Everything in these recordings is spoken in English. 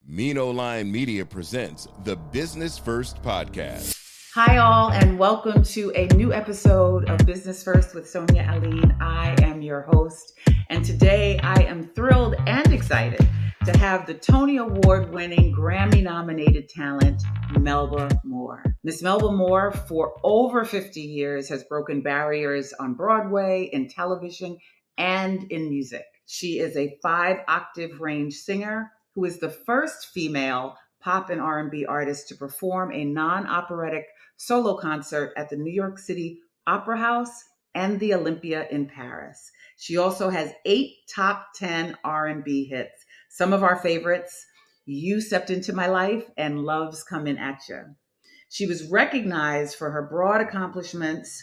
Mino Line Media presents the Business First Podcast. Hi, all, and welcome to a new episode of Business First with Sonia Aline. I am your host, and today I am thrilled and excited to have the Tony Award-winning, Grammy-nominated talent, Melba Moore. Miss Melba Moore, for over 50 years, has broken barriers on Broadway, in television, and in music. She is a 5-octave range singer who is the first female pop and R&B artist to perform a non-operatic solo concert at the New York City Opera House and the Olympia in Paris. She also has 8 top 10 R&B hits. Some of our favorites, You Stepped Into My Life and Love's Comin' At Ya. She was recognized for her broad accomplishments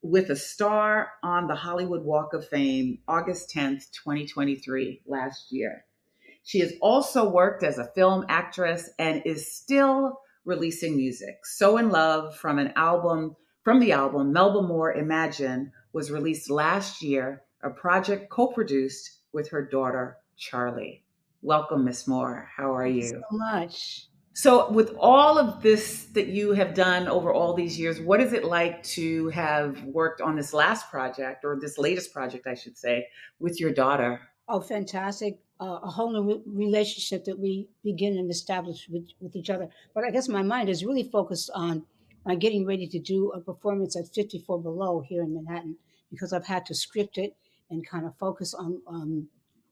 with a star on the Hollywood Walk of Fame, August 10th, 2023, last year. She has also worked as a film actress and is still releasing music. So in Love from the album Melba Moore Imagine was released last year, a project co-produced with her daughter, Charlie. Welcome, Miss Moore. How are you? Thank you so much. So with all of this that you have done over all these years, what is it like to have worked on this last project, or this latest project, I should say, with your daughter? Oh, fantastic. A whole new relationship that we begin and establish with each other. But I guess my mind is really focused on getting ready to do a performance at 54 Below here in Manhattan, because I've had to script it and kind of focus on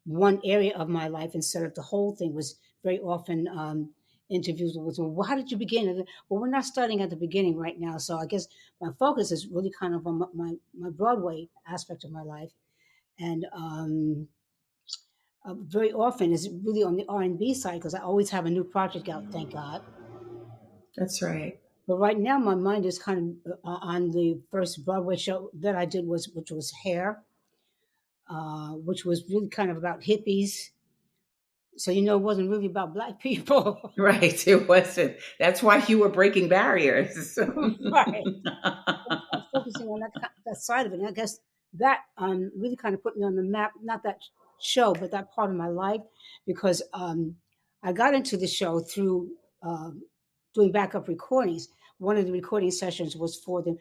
one area of my life instead of the whole thing. Was very often interviews with, well, how did you begin? Well, we're not starting at the beginning right now. So I guess my focus is really kind of on my Broadway aspect of my life. And very often is really on the R&B side, because I always have a new project out, thank God. That's right. But right now, my mind is kind of on the first Broadway show that I did, which was Hair, which was really kind of about hippies. So, it wasn't really about Black people. Right, it wasn't. That's why you were breaking barriers. Right. I'm focusing on that side of it. And I guess that really kind of put me on the map, not that show, but that part of my life, because I got into the show through doing backup recordings. One of the recording sessions was for the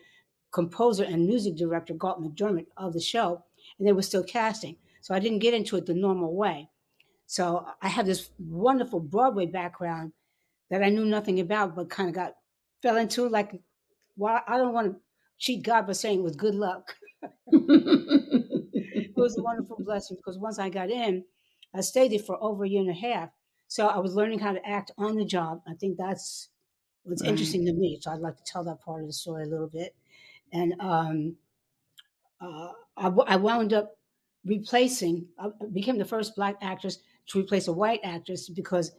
composer and music director, Galt McDermott, of the show, and they were still casting. So I didn't get into it the normal way. So I have this wonderful Broadway background that I knew nothing about, but kind of fell into, like, well, I don't want to cheat God by saying it was good luck. It was a wonderful blessing, because once I got in, I stayed there for over a year and a half. So I was learning how to act on the job. I think that's what's interesting to me. So I'd like to tell that part of the story a little bit. And I wound up I became the first Black actress to replace a white actress, because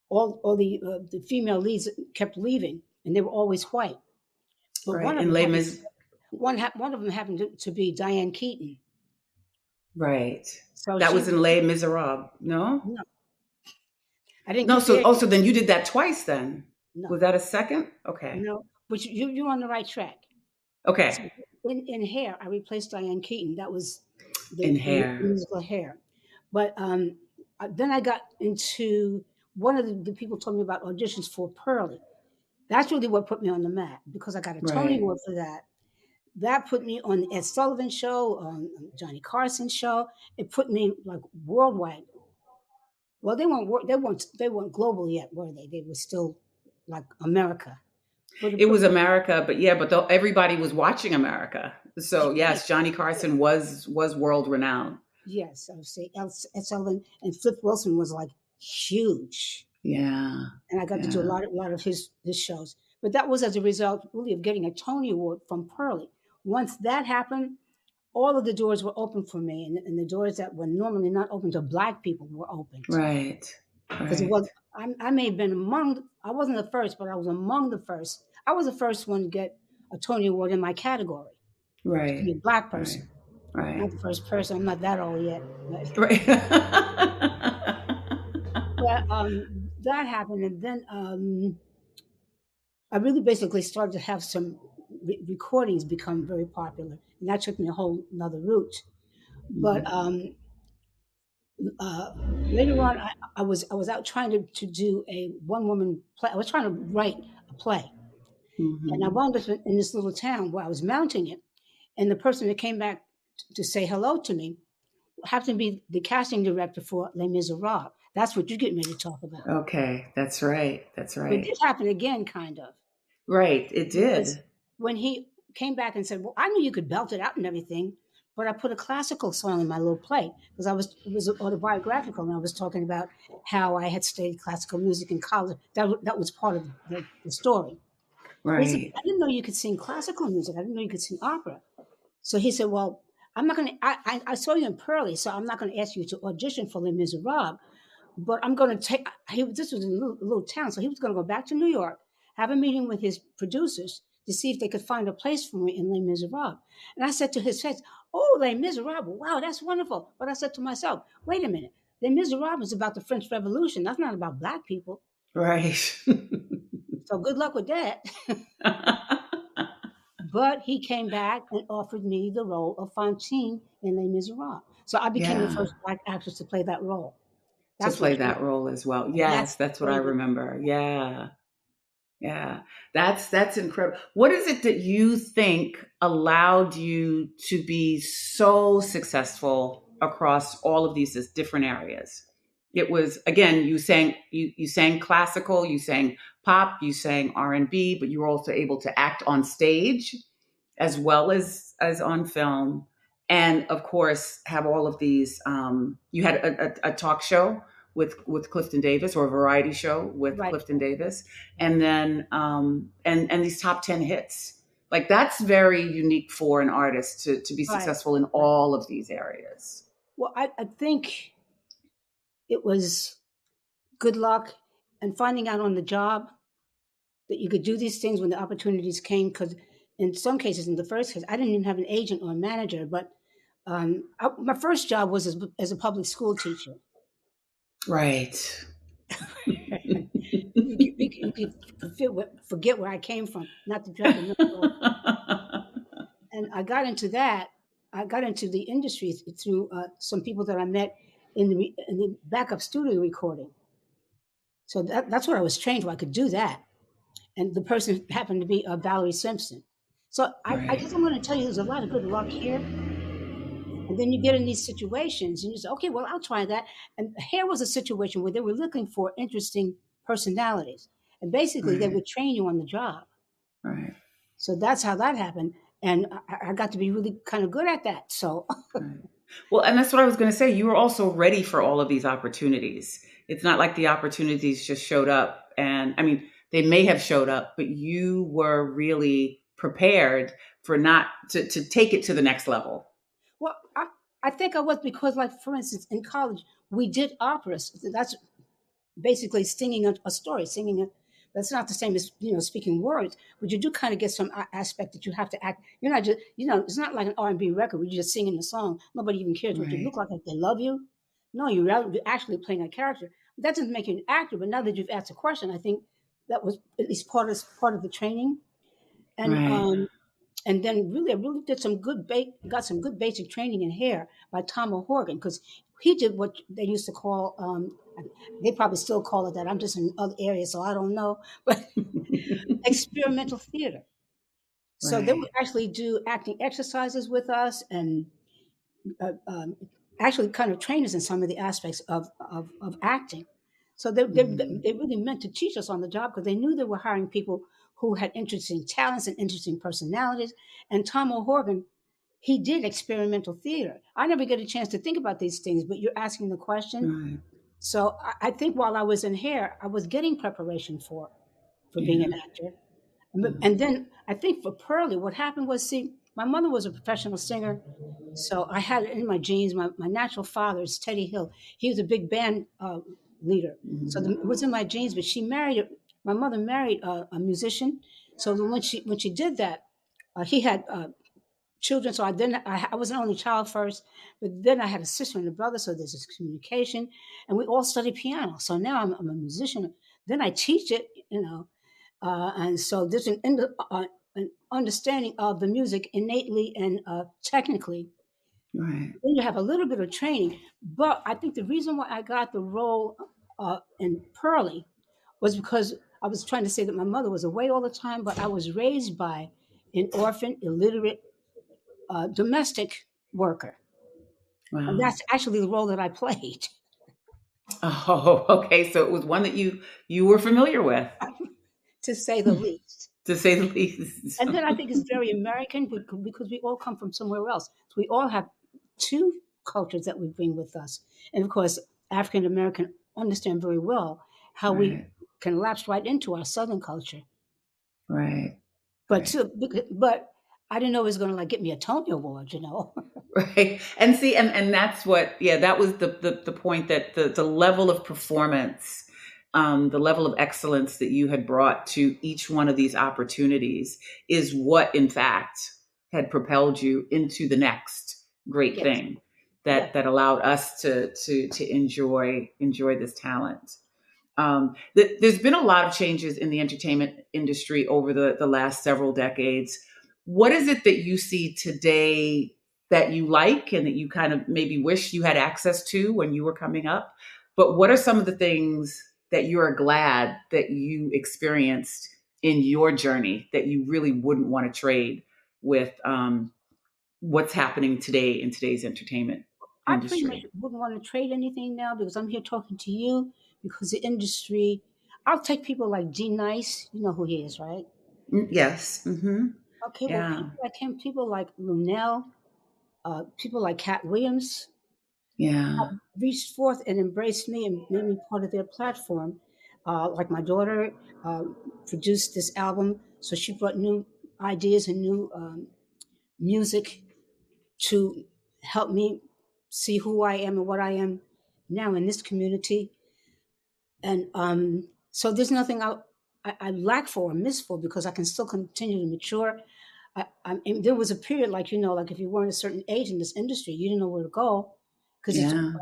all the female leads kept leaving, and they were always white. But Right. one of And one of them happened to be Diane Keaton. Right. So that was in Les Miserables, no? No. I didn't. No, so then you did that twice then? No. Was that a second? Okay. No, but you're on the right track. Okay. So in Hair, I replaced Diane Keaton. That was the musical Hair. But then I got into, one of the people told me about auditions for Pearly. That's really what put me on the map, because I got a Tony Award for that. That put me on the Ed Sullivan Show, on Johnny Carson's show. It put me like worldwide. Well, they weren't global yet, were they? They were still like America. It was America, but everybody was watching America. So yes, Johnny Carson was world renowned. Yes, I would say Ed Sullivan, and Flip Wilson was like huge. Yeah. And I got to do a lot of his shows. But that was as a result really of getting a Tony Award from Pearly. Once that happened, all of the doors were open for me, and the doors that were normally not open to Black people were open. Right. Because I may have been I wasn't the first, but I was among the first. I was the first one to get a Tony Award in my category. Right. To be a Black person. Right. Not the first person. I'm not that old yet. But. Right. But that happened, and then I really basically started to have some recordings become very popular, and that took me a whole another route. But uh, later on, I was out trying to do a one woman play. I was trying to write a play, and I Hmm. wound up in this little town where I was mounting it. And the person that came back to say hello to me happened to be the casting director for Les Miserables. That's what you're getting ready to talk about. Okay, that's right. That's So it right. did happen again, kind of, Right, it because did. when he came back and said, "Well, I knew you could belt it out and everything," but I put a classical song in my little play because it was autobiographical, and I was talking about how I had studied classical music in college. That was part of the story. But he said, Right. "I didn't know you could sing classical music. I didn't know you could sing opera." So he said, "Well, I'm not going to. I saw you in Pearly, so I'm not going to ask you to audition for Les Miserables, but I'm going to take." This was a little town, so he was going to go back to New York, have a meeting with his producers to see if they could find a place for me in Les Miserables. And I said to his face, "Oh, Les Miserables! Wow, that's wonderful." But I said to myself, "Wait a minute. Les Miserables is about the French Revolution. That's not about black people. Right. So good luck with that." But he came back and offered me the role of Fantine in Les Miserables. So I became the Yeah, first black actress to play that role. to That's play what's that role as well. that's Yes, that's what I crazy. remember. Yeah. Yeah. That's incredible. What is it that you think allowed you to be so successful across all of these different areas? It was, again, you sang classical, you sang pop, you sang R&B, but you were also able to act on stage as well as on film, and of course have all of these. You had a talk show with Clifton Davis, or a variety show with Right, Clifton Davis, and then and these top 10 hits. Like, that's very unique for an artist to be right. successful in all of these areas. Well, I think it was good luck and finding out on the job that you could do these things when the opportunities came. Because in some cases, in the first case, I didn't even have an agent or a manager. But my first job was as a public school teacher. Right. You could forget where I came from, not to drag the number. And I got into that. I got into the industry through some people that I met in the backup studio recording. So that's what I was trained for. I could do that. And the person happened to be Valerie Simpson. So I Right. guess I'm going to tell you there's a lot of good luck here. And then you get in these situations and you say, okay, well, I'll try that. And here was a situation where they were looking for interesting personalities. And basically, they Right. would train you on the job. Right. So that's how that happened. And I got to be really kind of good at that. So, Right. Well, and that's what I was going to say. You were also ready for all of these opportunities. It's not like the opportunities just showed up. And I mean, they may have showed up, but you were really prepared for not to take it to the next level. well, I think I was because, like, for instance, in college, we did operas. That's basically singing a story, singing a. That's not the same as speaking words, but you do kind of get some aspect that you have to act. You're not just it's not like an R&B record where you're just singing the song. Nobody even cares what you Right. look like if they love you. No, you're actually playing a character. That doesn't make you an actor. But now that you've asked a question, I think that was at least part of the training. And Right. then I really did some got some good basic training in hair by Tom O'Horgan because he did what they used to call they probably still call it that. I'm just in other areas, so I don't know, but experimental theater. So they would Right. actually do acting exercises with us and uh, um, actually kind of train us in some of the aspects of acting. So Mhm. they really meant to teach us on the job because they knew they were hiring people who had interesting talents and interesting personalities. And Tom O'Horgan, he did experimental theater. I never get a chance to think about these things, but you're asking the question. Right. So I think while I was in hair, I was getting preparation for being Yeah. an actor. Mhm. And then I think for Pearlie, what happened was, see, my mother was a professional singer, so I had it in my genes. My natural father is Teddy Hill. He was a big band leader, so Mhm. it was in my genes. But she married. My mother married a musician, so then when she did that, he had children. So I was an only child first, but then I had a sister and a brother. So there's this communication, and we all studied piano. So now I'm a musician. Then I teach it, and so there's an understanding of the music innately and technically. Right. Then you have a little bit of training. But I think the reason why I got the role in Pearly was because I was trying to say that my mother was away all the time, but I was raised by an orphan, illiterate, domestic worker. And Wow. that's actually the role that I played, Oh, okay. So it was one that you were familiar with, to say the least. to say the least. And then I think it's very American because we all come from somewhere else. So we all have two cultures that we bring with us. And of course, African American understand very well how we Right. can lapse right into our Southern culture. Right. But Right. but I didn't know it was going to like get me a Tony Award, you know. Right. And see, and that's what, yeah, that was the point, that the level of performance, the level of excellence that you had brought to each one of these opportunities is what, in fact, had propelled you into the next great Yes, thing yes, that allowed us to enjoy this talent. There's been a lot of changes in the entertainment industry over the last several decades. What is it that you see today that you like and that you kind of maybe wish you had access to when you were coming up? But what are some of the things that you are glad that you experienced in your journey that you really wouldn't want to trade with what's happening today in today's entertainment I pretty much industry? wouldn't want to trade anything now because I'm here talking to you because the industry. I'll take people like D Nice. You know who he is, right? Yes. Okay, well, Yeah. people like him, people like Lunel, people like Cat Williams Yeah. reached forth and embraced me and made me part of their platform. Like my daughter uh, produced this album, so she brought new ideas and new music to help me see who I am and what I am now in this community. And so there's nothing I lack for or miss for because I can still continue to mature. And there was a period, like, you know, like if you weren't a certain age in this industry, you didn't know where to go because it's Yeah.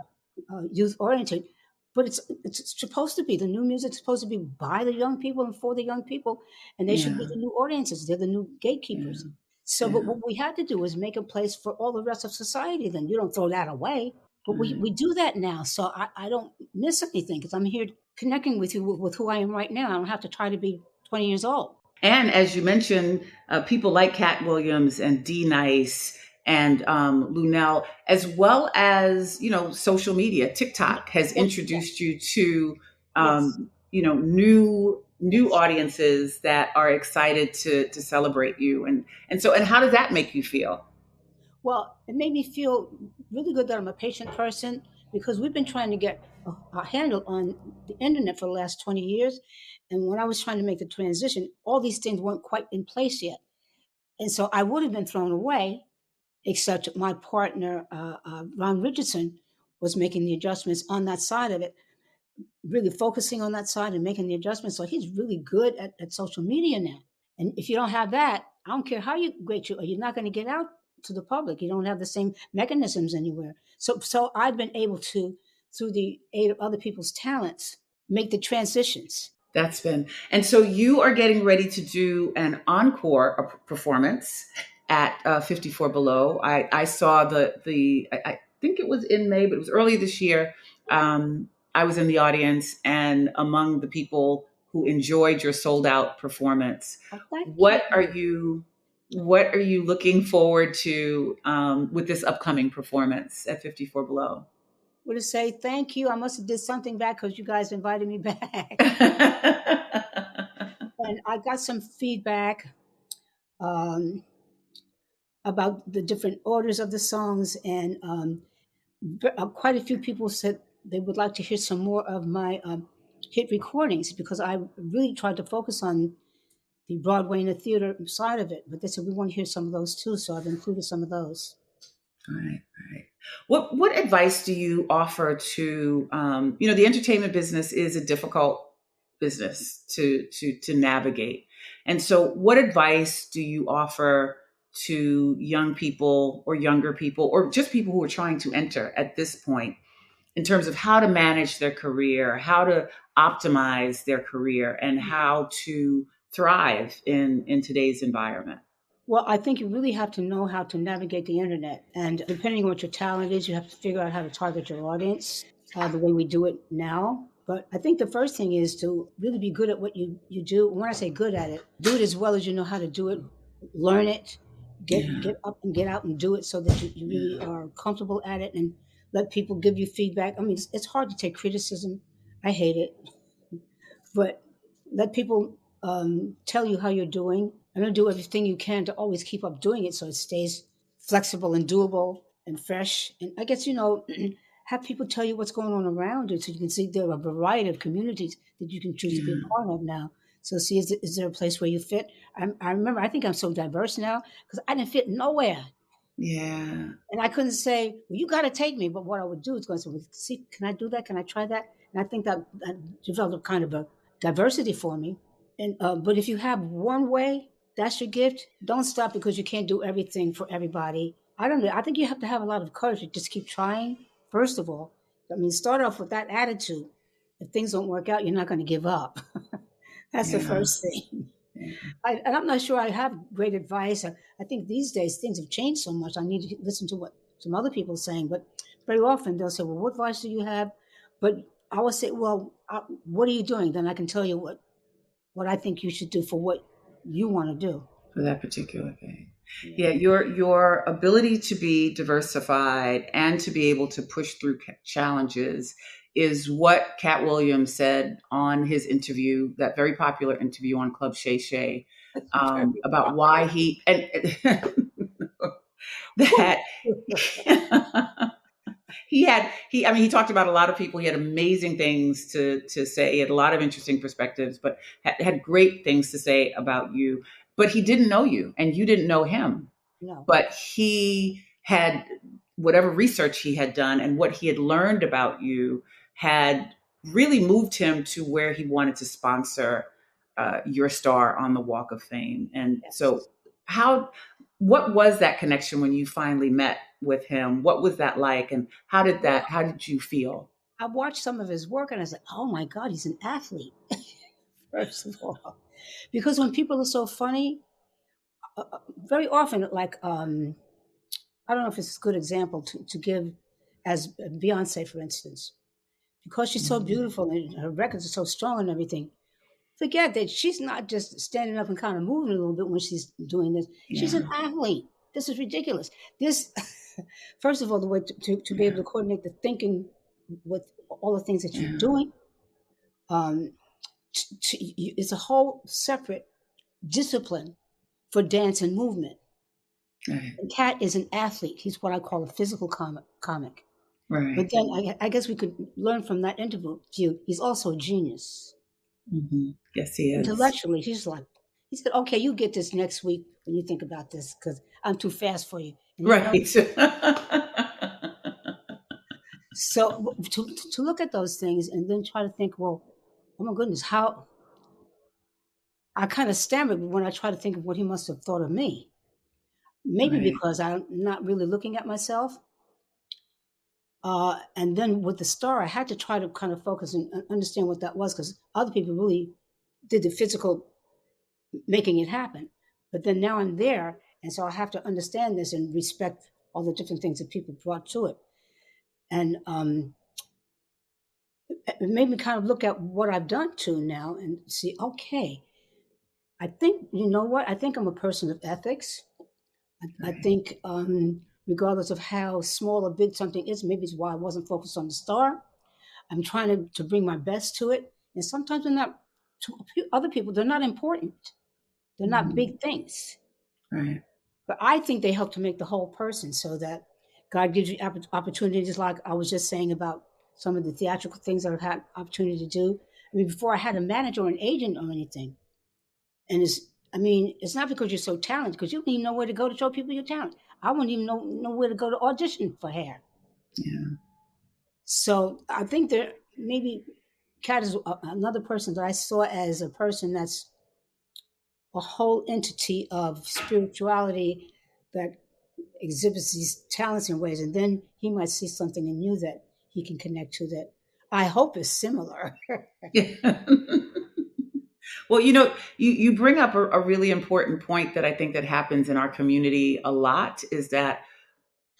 youth oriented. But it's supposed to be the new music's supposed to be by the young people and for the young people, and they should be Yeah. the new audiences. They're the new gatekeepers. Yeah. So, but Yeah. what we had to do was make a place for all the rest of society. Then you don't throw that away. But Right. we do that now. So I don't miss anything because I'm here connecting with you with who I am right now. I don't have to try to be 20 years old. And as you mentioned, people like Cat Williams and D Nice and Lunel, as well as, social media. TikTok has Yes, yes, introduced you to, yes, new yes. audiences that are excited to celebrate you. And how does that make you feel? Well, it made me feel really good that I'm a patient person because we've been trying to get a handle on the internet for the last 20 years. And when I was trying to make the transition, all these things weren't quite in place yet. And so I would have been thrown away, except my partner, Ron Richardson, was making the adjustments on that side of it, really focusing on that side and making the adjustments. So he's really good at social media now. And if you don't have that, I don't care how great you are, you're not going to get out to the public. You don't have the same mechanisms anywhere. So I've been able to, through the aid of other people's talents, make the transitions. And so you are getting ready to do an encore performance at 54 Below. I saw I think it was in May, but it was early this year. I was in the audience and among the people who enjoyed your sold out performance. Oh, thank What are you. you, what are you looking forward to with this upcoming performance at 54 Below? Would to say thank you. I must have did something back because you guys invited me back. And I got some feedback um, about the different orders of the songs, and quite a few people said they would like to hear some more of my hit recordings because I really tried to focus on the Broadway and the theater side of it. But they said we want to hear some of those too, so I've included some of those. All right, all right. What advice do you offer to the entertainment business is a difficult business to navigate, and so what advice do you offer to young people or younger people or just people who are trying to enter at this point in terms of how to manage their career, how to optimize their career, and how to thrive in today's environment? Well, I think you really have to know how to navigate the internet. And depending on what your talent is, you have to figure out how to target your audience the way we do it now. But I think the first thing is to really be good at what you do. When I say good at it, do it as well as you know how to do it, learn it, get up and get out and do it so that you really are comfortable at it and let people give you feedback. I mean, it's hard to take criticism. I hate it. But let people tell you how you're doing. I'm going to do everything you can to always keep up doing it so it stays flexible and doable and fresh. And I guess, have people tell you what's going on around you so you can see there are a variety of communities that you can choose to be a part of now. So see, is there a place where you fit? I remember, I think I'm so diverse now because I didn't fit nowhere. Yeah. And I couldn't say, well, you got to take me. But what I would do is go and say, well, see, can I do that? Can I try that? And I think that developed kind of a diversity for me. And but if you have one way, that's your gift. Don't stop because you can't do everything for everybody. I don't know. I think you have to have a lot of courage to just keep trying. First of all, I mean, start off with that attitude. If things don't work out, you're not going to give up. That's the first thing. And I'm not sure I have great advice. I think these days things have changed so much. I need to listen to what some other people are saying. But very often they'll say, well, what advice do you have? But I will say, well, what are you doing? Then I can tell you what I think you should do for what you want to do. For that particular thing. Yeah, your ability to be diversified and to be able to push through challenges is what Cat Williams said on his interview, that very popular interview on Club Shay Shay, about why he and that he talked about a lot of people. He had amazing things to say. He had a lot of interesting perspectives, but had great things to say about you. But he didn't know you and you didn't know him. No. But he had whatever research he had done and what he had learned about you had really moved him to where he wanted to sponsor your star on the Walk of Fame. And so what was that connection when you finally met with him? What was that like? And how did you feel? I watched some of his work and I was like, oh my God, he's an athlete. First of all, because when people are so funny, very often, like, I don't know if it's a good example to give as Beyonce, for instance, because she's so beautiful and her records are so strong and everything. Forget that she's not just standing up and kind of moving a little bit when she's doing this. She's an athlete. This is ridiculous. This, first of all, the way to be able to coordinate the thinking with all the things that you're doing, it's a whole separate discipline for dance and movement. Right. And Cat is an athlete. He's what I call a physical comic. Right. But then I guess we could learn from that interview. He's also a genius. Mm-hmm. Yes, he is. Intellectually, he said, okay, you get this next week when you think about this because I'm too fast for you. And right. So to look at those things and then try to think, well, oh my goodness, how I kind of stammered when I try to think of what he must have thought of me. Maybe because I'm not really looking at myself. And then with the star, I had to try to kind of focus and understand what that was because other people really did the physical making it happen. But then now I'm there. And so I have to understand this and respect all the different things that people brought to it. And it made me kind of look at what I've done to now and see, okay, I think, you know what? I think I'm a person of ethics. I think regardless of how small or big something is, maybe it's why I wasn't focused on the star. I'm trying to bring my best to it. And sometimes they're not, to other people, they're not important. They're not big things. Right. But I think they help to make the whole person so that God gives you opportunities like I was just saying about some of the theatrical things I've had opportunity to do. I mean, before I had a manager or an agent or anything. And it's not because you're so talented, because you don't even know where to go to show people your talent. I wouldn't even know where to go to audition for hair. Yeah. So I think there maybe Cat is another person that I saw as a person that's a whole entity of spirituality that exhibits these talents in ways, and then he might see something in you that he can connect to that I hope is similar. Yeah. Well, you bring up a really important point that I think that happens in our community a lot is that,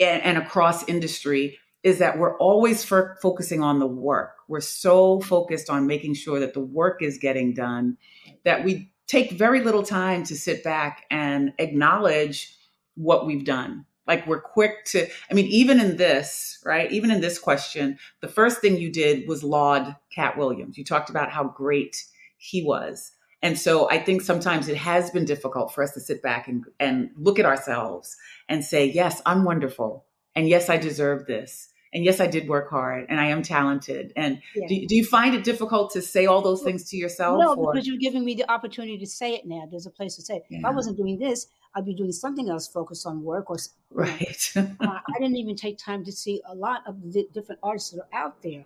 and across industry, is that we're always focusing on the work. We're so focused on making sure that the work is getting done that we take very little time to sit back and acknowledge what we've done. Like we're quick to, even in this, right? Even in this question, the first thing you did was laud Cat Williams. You talked about how great he was. And so I think sometimes it has been difficult for us to sit back and look at ourselves and say, yes, I'm wonderful. And yes, I deserve this. And yes, I did work hard and I am talented. And Yeah. do you find it difficult to say all those things to yourself? No, because you're giving me the opportunity to say it now. There's a place to say it. If I wasn't doing this, I'd be doing something else focused on work or right. I didn't even take time to see a lot of the different artists that are out there.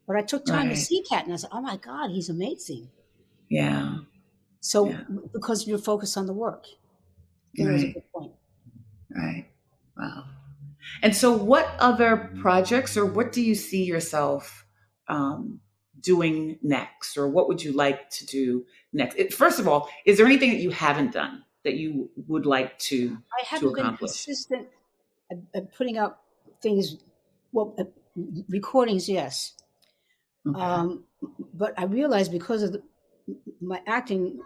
But I took time to see Cat and I said, oh my God, he's amazing. Yeah. So because you're focused on the work. That was a good point. Right. Wow. And so what other projects or what do you see yourself doing next? Or what would you like to do next? First of all, is there anything that you haven't done that you would like to accomplish? I haven't been consistent at putting out things, recordings, yes. Okay. But I realized because of my acting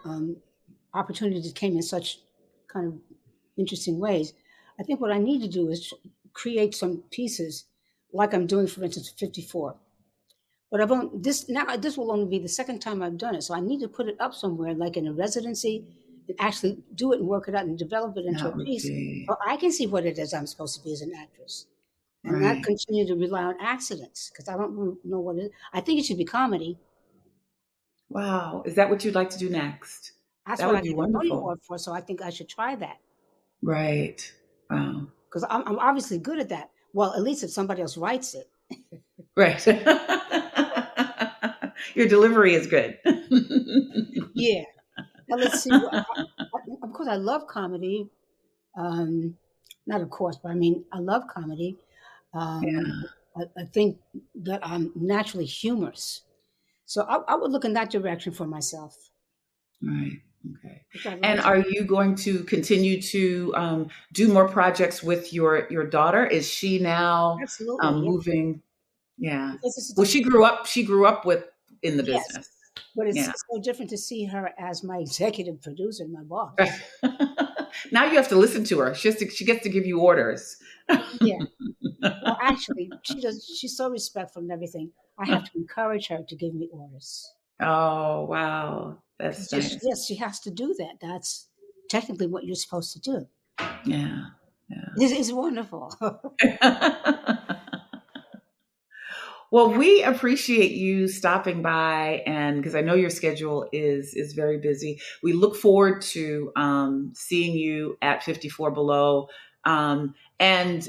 opportunities came in such kind of interesting ways, I think what I need to do is create some pieces like I'm doing, for instance, 54. But this will only be the second time I've done it. So I need to put it up somewhere, like in a residency, and actually do it and work it out and develop it into a piece. So I can see what it is I'm supposed to be as an actress. And not continue to rely on accidents, because I don't know what it is. I think it should be comedy. Wow. Is that what you'd like to do next? That's what I get a Tony Award for, so I think I should try that. Right. Wow. Because I'm obviously good at that. Well, at least if somebody else writes it. Right. Your delivery is good. Yeah. Now let's see. Of course, I love comedy. Not of course, but I love comedy. I think that I'm naturally humorous. So I would look in that direction for myself. Right. Okay. And are you going to continue to do more projects with your daughter? Is she now moving? Yeah. Well, she grew up in the business. Yes. But it's so different to see her as my executive producer, my boss. Now you have to listen to her. She gets to give you orders. Yeah. Well, actually, she's so respectful and everything. I have to encourage her to give me orders. Oh, wow. That's nice. Yes, she has to do that. That's technically what you're supposed to do. Yeah. It's wonderful. Well, we appreciate you stopping by, and because I know your schedule is very busy. We look forward to seeing you at 54 Below. And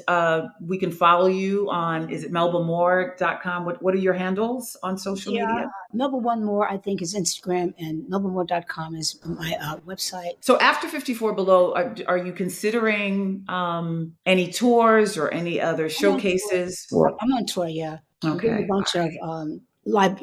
we can follow you on, is it melbamore.com? What are your handles on social media? Melba One More, I think, is Instagram, and melbamore.com is my website. So after 54 Below, are you considering any tours or any other showcases? I'm on tour, yeah. Okay. A bunch of live,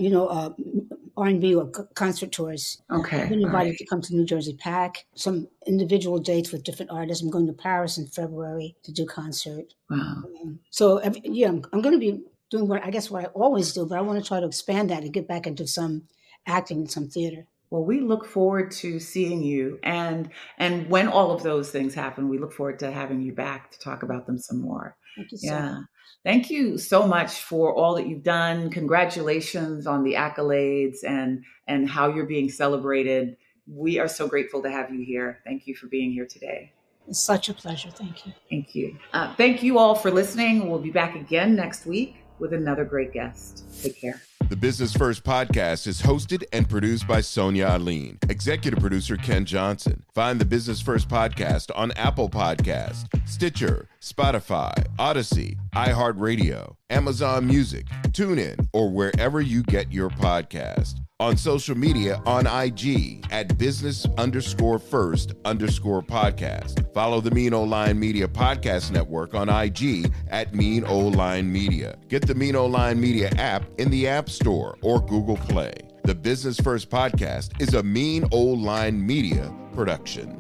R&B or concert tours. Okay. I've been invited to come to New Jersey PAC, some individual dates with different artists. I'm going to Paris in February to do concert. Wow. So I'm going to be doing what I always do, but I want to try to expand that and get back into some acting and some theater. Well, we look forward to seeing you. And when all of those things happen, we look forward to having you back to talk about them some more. Thank you so much. Thank you so much for all that you've done. Congratulations on the accolades and how you're being celebrated. We are so grateful to have you here. Thank you for being here today. It's such a pleasure. Thank you. Thank you. Thank you all for listening. We'll be back again next week with another great guest. Take care. The Business First podcast is hosted and produced by Sonia Aline. Executive producer Ken Johnson. Find the Business First podcast on Apple Podcast, Stitcher, Spotify, Odyssey, iHeartRadio, Amazon Music, TuneIn, or wherever you get your podcast. On social media on IG at business_first_podcast. Follow the Mean Old Line Media Podcast Network on IG at Mean Old Line Media. Get the Mean Old Line Media app in the App Store or Google Play. The Business First Podcast is a Mean Old Line Media production.